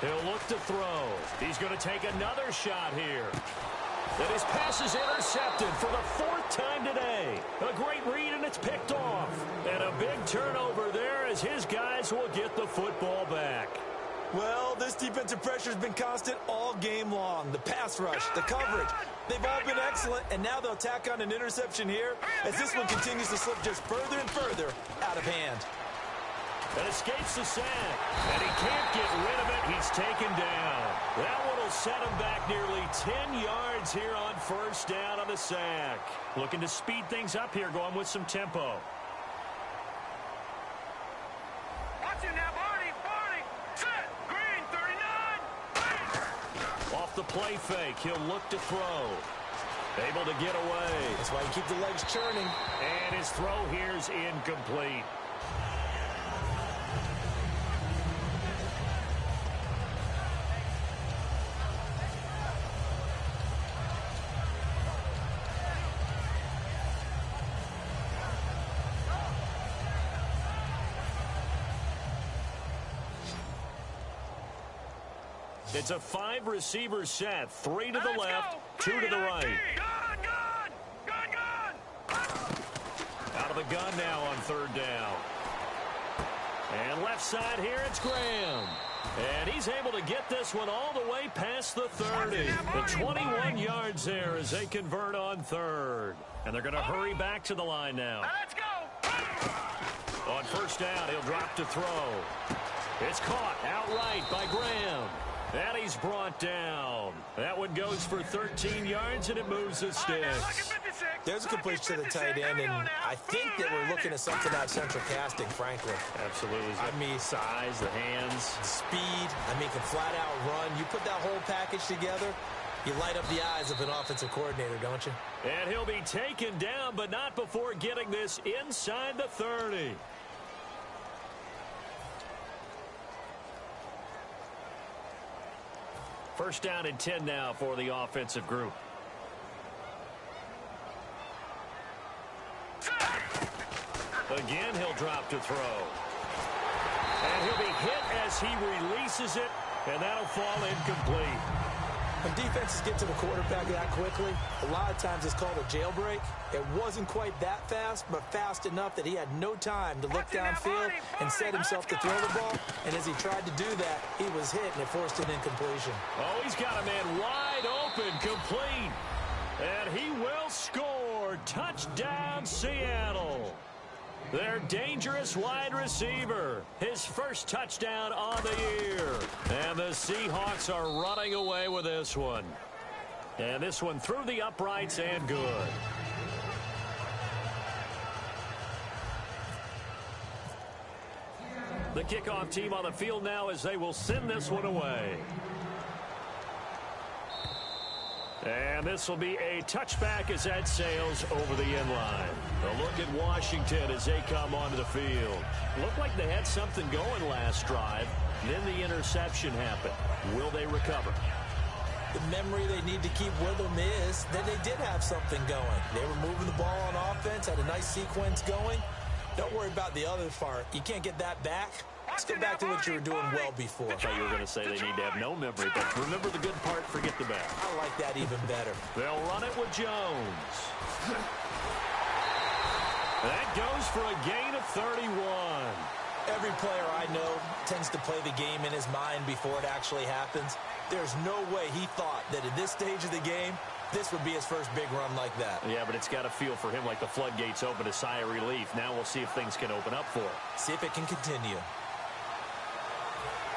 He'll look to throw. He's going to take another shot here. And his pass is intercepted for the 4th time today. A great read, and it's picked off. And a big turnover there as his guys will get the football back. Well, this defensive pressure has been constant all game long. The pass rush, the coverage, they've all been excellent, and now they'll tack on an interception here as this one continues to slip just further and further out of hand. And escapes the sack, and he can't get rid of it. He's taken down. That one will set him back nearly 10 yards here on 1st down on the sack. Looking to speed things up here, going with some tempo. Watch it now, Barney. Set. Green, 39. Off the play fake, he'll look to throw. Able to get away. That's why you keep the legs churning. And his throw here's incomplete. It's a 5-receiver set. 3 to the left, 2 to the right. Gun. Out of the gun now on 3rd down. And left side here, it's Graham. And he's able to get this one all the way past the 30. The 21 yards there as they convert on 3rd. And they're going to hurry back to the line now. Let's go. On 1st down, he'll drop to throw. It's caught outright by Graham. And he's brought down. That one goes for 13 yards, and it moves the sticks. There's a completion to the tight end, and I think that we're looking at something out of central casting, frankly. Absolutely. I mean, size, the hands. Speed, I mean, can flat out run. You put that whole package together, you light up the eyes of an offensive coordinator, don't you? And he'll be taken down, but not before getting this inside the 30. First down and 10 now for the offensive group. Again, he'll drop to throw. And he'll be hit as he releases it, and that'll fall incomplete. When defenses get to the quarterback that quickly, a lot of times it's called a jailbreak. It wasn't quite that fast, but fast enough that he had no time to look downfield and set himself to throw the ball. And as he tried to do that, he was hit, and it forced an incompletion. Oh, he's got a man wide open, complete. And he will score. Touchdown, Seattle. Their dangerous wide receiver. His first touchdown on the year. And the Seahawks are running away with this one. And this one through the uprights and good. The kickoff team on the field now as they will send this one away. And this will be a touchback as that sails over the end line. A look at Washington as they come onto the field. Looked like they had something going last drive. Then the interception happened. Will they recover? The memory they need to keep with them is that they did have something going. They were moving the ball on offense, had a nice sequence going. Don't worry about the other part. You can't get that back. Let's go back to what you were doing well before. I thought you were going to say they need to have no memory, but remember the good part, forget the bad. I like that even better. They'll run it with Jones. That goes for a gain of 31. Every player I know tends to play the game in his mind before it actually happens. There's no way he thought that at this stage of the game, this would be his first big run like that. Yeah, but it's got to feel for him like the floodgates open, a sigh of relief. Now we'll see if things can open up for him. See if it can continue.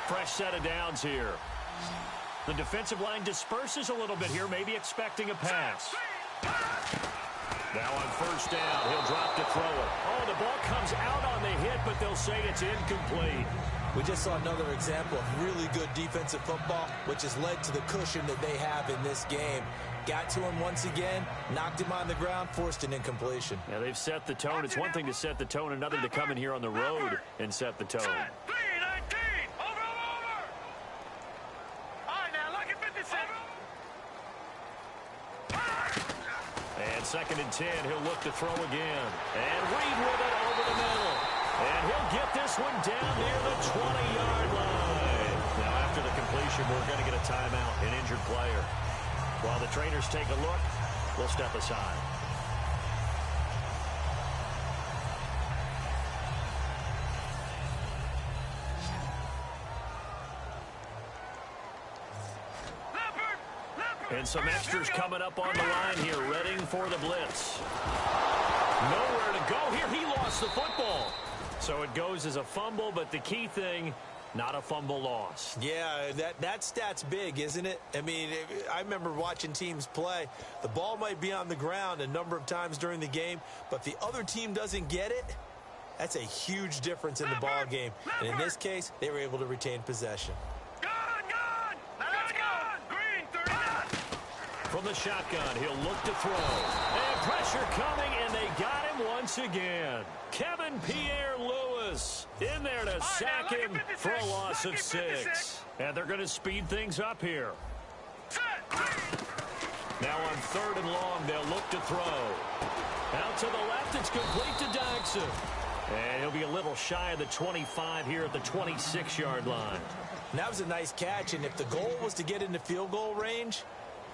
Fresh set of downs here. The defensive line disperses a little bit here, maybe expecting a pass. Now on first down, he'll drop to throw it. Oh, the ball comes out on the hit, but they'll say it's incomplete. We just saw another example of really good defensive football, which has led to the cushion that they have in this game. Got to him once again, knocked him on the ground, forced an incompletion. Yeah, they've set the tone. It's one thing to set the tone, another to come in here on the road and set the tone. 2nd and 10. He'll look to throw again. And Reed with it over the middle. And he'll get this one down near the 20-yard line. Now, after the completion, we're going to get a timeout, an injured player. While the trainers take a look, we'll step aside. And some extras coming up on the line here, readying for the blitz. Nowhere to go here. He lost the football. So it goes as a fumble, but the key thing, not a fumble loss. Yeah, that stat's big, isn't it? I mean, I remember watching teams play. The ball might be on the ground a number of times during the game, but the other team doesn't get it. That's a huge difference in the ball game. And in this case, they were able to retain possession. From the shotgun, he'll look to throw. And pressure coming, and they got him once again. Kevin Pierre-Louis in there to sack him for a loss of 6. And they're going to speed things up here. Now on 3rd and long, they'll look to throw. Out to the left, it's complete to Dodson. And he'll be a little shy of the 25 here at the 26-yard line. And that was a nice catch, and if the goal was to get into field goal range,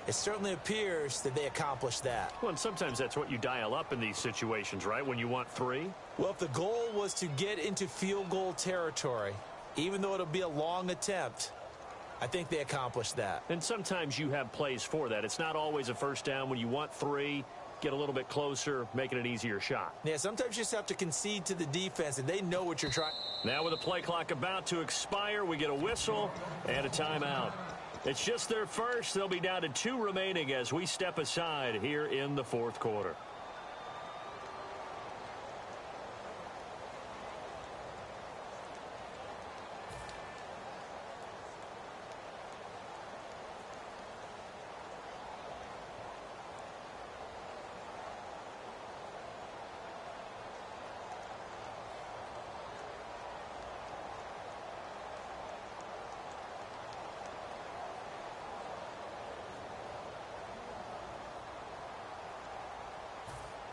it certainly appears that they accomplished that. Well, and sometimes that's what you dial up in these situations, right, when you want 3? Well, if the goal was to get into field goal territory, even though it'll be a long attempt, I think they accomplished that. And sometimes you have plays for that. It's not always a first down. When you want 3, get a little bit closer, make it an easier shot. Yeah, sometimes you just have to concede to the defense, and they know what you're trying. Now with the play clock about to expire, we get a whistle and a timeout. It's just their first. They'll be down to 2 remaining as we step aside here in the 4th quarter.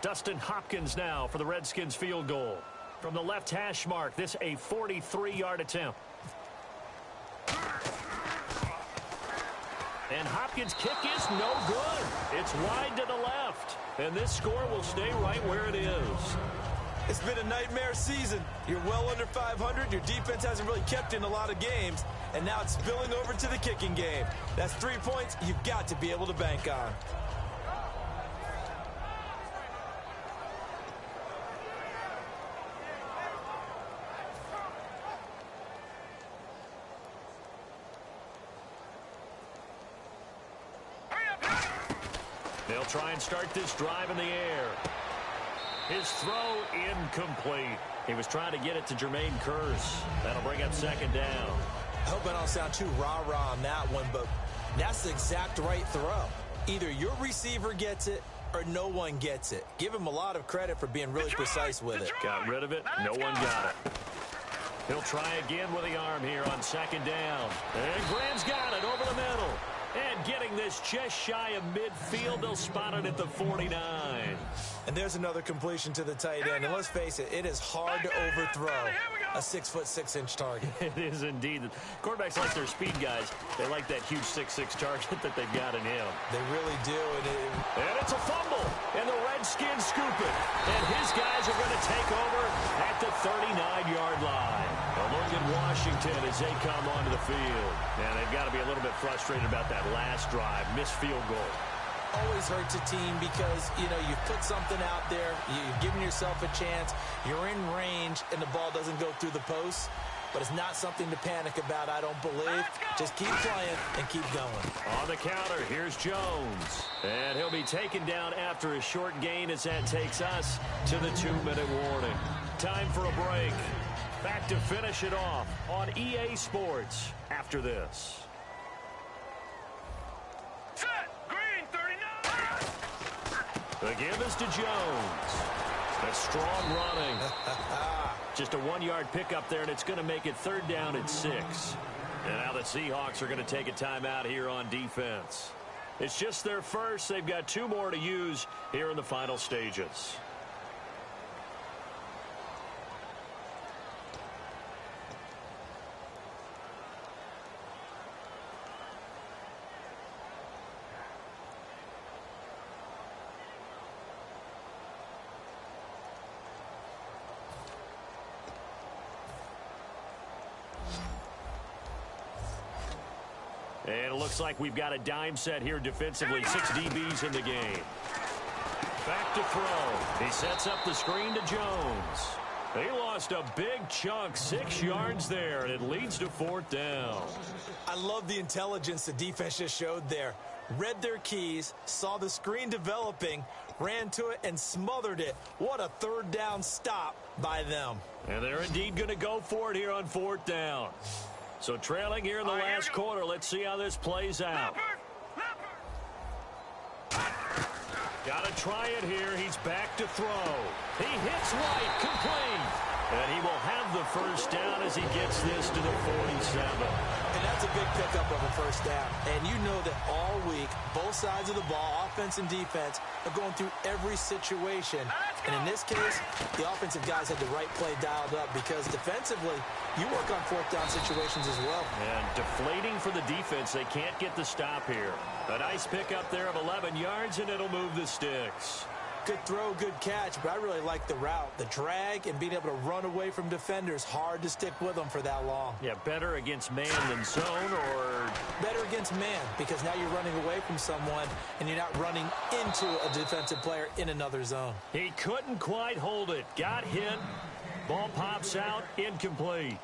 Dustin Hopkins now for the Redskins field goal. From the left hash mark, this a 43-yard attempt. And Hopkins' kick is no good. It's wide to the left. And this score will stay right where it is. It's been a nightmare season. You're well under 500. Your defense hasn't really kept in a lot of games. And now it's spilling over to the kicking game. That's 3 points you've got to be able to bank on. They'll try and start this drive in the air. His throw incomplete. He was trying to get it to Jermaine Kearse. That'll bring up 2nd down. I hope I don't sound too rah-rah on that one, but that's the exact right throw. Either your receiver gets it or no one gets it. Give him a lot of credit for being really precise with it. Got rid of it. No one got it. He'll try again with the arm here on 2nd down. And Graham's got it over the middle. And getting this just shy of midfield, they'll spot it at the 49. And there's another completion to the tight end. And let's face it, it is hard to overthrow a 6'6" target. It is indeed. Quarterbacks like their speed guys. They like that huge 6'6" target that they've got in him. They really do. And it's a fumble. And the Redskins scoop it. And his guys are going to take over at the 39-yard line. A look at Washington as they come onto the field. And they've got to be a little bit frustrated about that last drive. Missed field goal. Always hurts a team because, you know, you've put something out there, you've given yourself a chance, you're in range, and the ball doesn't go through the post. But it's not something to panic about, I don't believe. Just keep playing and keep going. On the counter, here's Jones. And he'll be taken down after a short gain as that takes us to the 2-minute warning. Time for a break. Back to finish it off on EA Sports after this. The give is to Jones. That's strong running. Just a 1-yard pickup there, and it's going to make it 3rd down at 6. And now the Seahawks are going to take a timeout here on defense. It's just their first. They've got 2 more to use here in the final stages. And it looks like we've got a dime set here defensively. 6 DBs in the game. Back to throw. He sets up the screen to Jones. He lost a big chunk, 6 yards there, and it leads to 4th down. I love the intelligence the defense just showed there. Read their keys, saw the screen developing, ran to it, and smothered it. What a 3rd down stop by them. And they're indeed going to go for it here on 4th down. So trailing here in the last quarter. Let's see how this plays out. Got to try it here. He's back to throw. He hits White, complete. And he will have the 1st down as he gets this to the 47. And that's a big pickup of a 1st down. And you know that all week, both sides of the ball, offense and defense, are going through every situation. And in this case, the offensive guys had the right play dialed up because defensively, you work on 4th down situations as well. And deflating for the defense. They can't get the stop here. A nice pickup there of 11 yards, and it'll move the sticks. Good throw, good catch, but I really like the route. The drag and being able to run away from defenders, hard to stick with them for that long. Yeah, better against man than zone, or? Better against man, because now you're running away from someone and you're not running into a defensive player in another zone. He couldn't quite hold it. Got hit. Ball pops out, incomplete.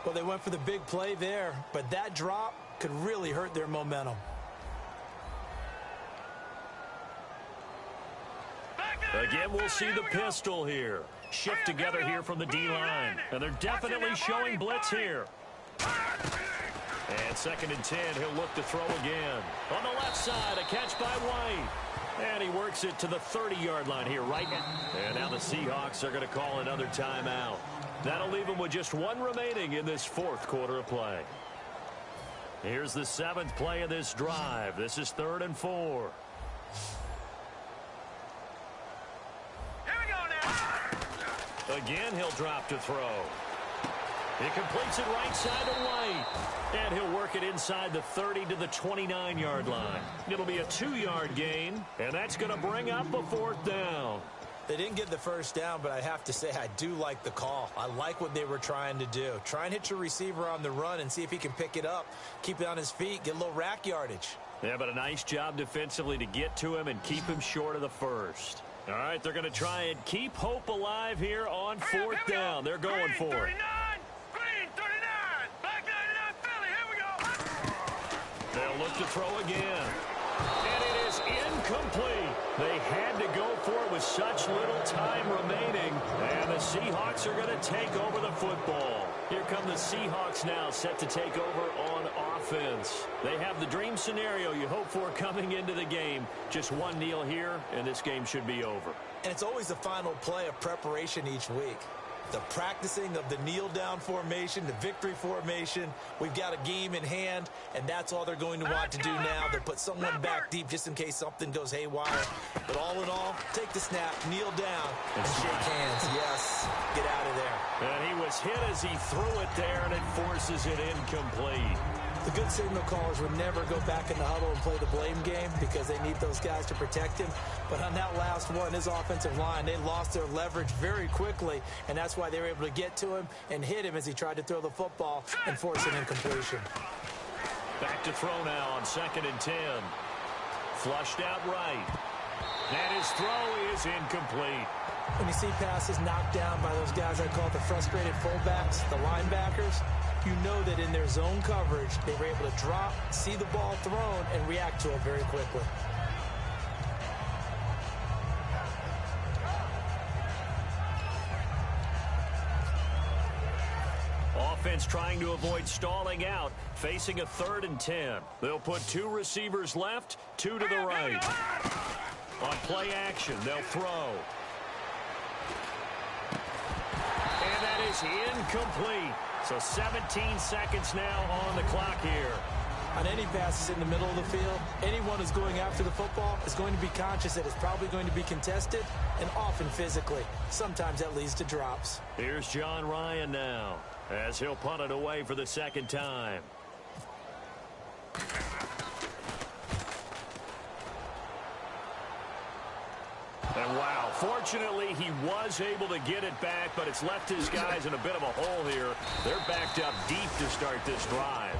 Well, they went for the big play there, but that drop could really hurt their momentum. Again, we'll see the pistol here. Shift together here from the D-line. And they're definitely showing blitz here. And 2nd and 10, he'll look to throw again. On the left side, a catch by White. And he works it to the 30-yard line here right now. And now the Seahawks are going to call another timeout. That'll leave them with just 1 remaining in this 4th quarter of play. Here's the 7th play of this drive. This is 3rd and 4. Again, he'll drop to throw. He completes it right side to White. And he'll work it inside the 30 to the 29-yard line. It'll be a 2-yard gain, and that's going to bring up a 4th down. They didn't get the 1st down, but I have to say I do like the call. I like what they were trying to do. Try and hit your receiver on the run and see if he can pick it up, keep it on his feet, get a little rack yardage. Yeah, but a nice job defensively to get to him and keep him short of the 1st. All right, they're going to try and keep hope alive here on 4th down. They're going for it. Green 39, black 99 Philly, here we go. They'll look to throw again. And it is incomplete. They had to go for it with such little time remaining. And the Seahawks are going to take over the football. Here come the Seahawks now, set to take over on offense. They have the dream scenario you hope for coming into the game. Just 1 kneel here, and this game should be over. And it's always the final play of preparation each week. The practicing of the kneel-down formation, the victory formation. We've got a game in hand, and that's all they're going to want to do now. They'll put someone back deep just in case something goes haywire. But all in all, take the snap, kneel down, and shake hands. Yes, get out of there. And he was hit as he threw it there, and it forces it incomplete. The good signal callers would never go back in the huddle and play the blame game because they need those guys to protect him. But on that last one, his offensive line, they lost their leverage very quickly, and that's why they were able to get to him and hit him as he tried to throw the football and force an incompletion. Back to throw now on 2nd and 10. Flushed out right. And his throw is incomplete. When you see passes knocked down by those guys I call the frustrated fullbacks, the linebackers, you know that in their zone coverage, they were able to drop, see the ball thrown, and react to it very quickly. Offense trying to avoid stalling out, facing a 3rd and 10. They'll put 2 receivers left, 2 to the right. On play action, they'll throw. And that is incomplete. So 17 seconds now on the clock here. On any passes in the middle of the field, anyone who's going after the football is going to be conscious that it's probably going to be contested, and often physically. Sometimes that leads to drops. Here's John Ryan now, as he'll punt it away for the second time. And wow, fortunately he was able to get it back, but it's left his guys in a bit of a hole here. They're backed up deep to start this drive.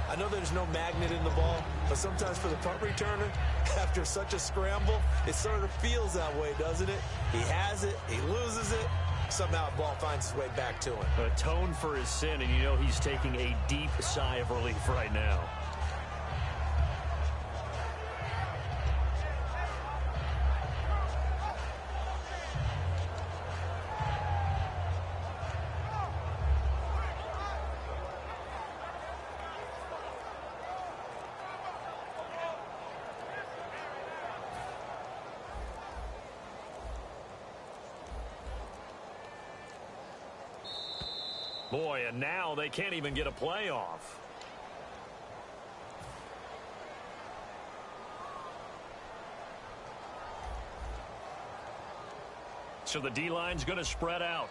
I know there's no magnet in the ball, but sometimes for the punt returner, after such a scramble, it sort of feels that way, doesn't it? He has it, he loses it, somehow the ball finds its way back to him. Atone for his sin, and you know he's taking a deep sigh of relief right now. Boy, and now they can't even get a playoff. So the D-line's going to spread out.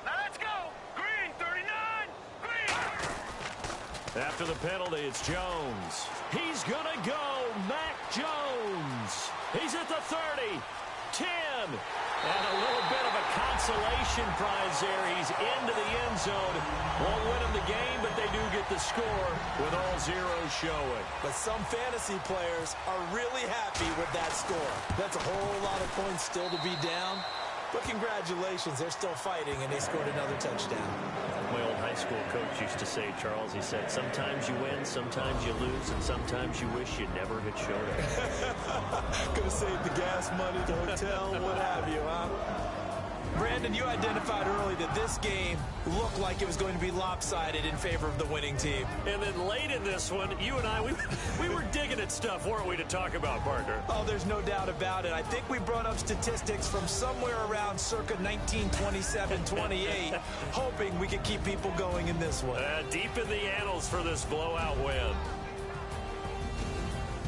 Now let's go. Green, 39. Green. After the penalty, it's Jones. He's going to go. Mac Jones. He's at the 30. 10. And a little bit of a consolation prize there. He's into the end zone. Won't win him the game, but they do get the score with all zeros showing. But some fantasy players are really happy with that score. That's a whole lot of points still to be down. But congratulations, they're still fighting, and they scored another touchdown. My old high school coach used to say, Charles, he said, sometimes you win, sometimes you lose, and sometimes you wish you never had showed up. Could have saved the gas money, the hotel, what have you, huh? Brandon, you identified early that this game looked like it was going to be lopsided in favor of the winning team. And then late in this one, you and I, we were digging at stuff, weren't we, to talk about, partner? Oh, there's no doubt about it. I think we brought up statistics from somewhere around circa 1927-28, hoping we could keep people going in this one. Deep in the annals for this blowout win.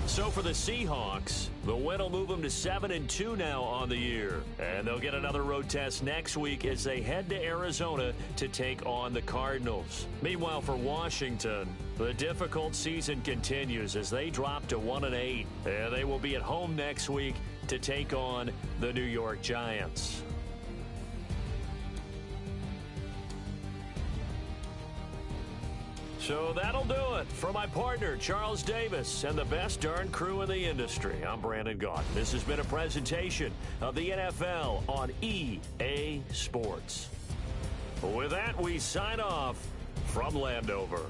So for the Seahawks, the win will move them to 7-2 now on the year. And they'll get another road test next week as they head to Arizona to take on the Cardinals. Meanwhile, for Washington, the difficult season continues as they drop to 1-8. And they will be at home next week to take on the New York Giants. So that'll do it. For my partner, Charles Davis, and the best darn crew in the industry, I'm Brandon Gaunt. This has been a presentation of the NFL on EA Sports. With that, we sign off from Landover.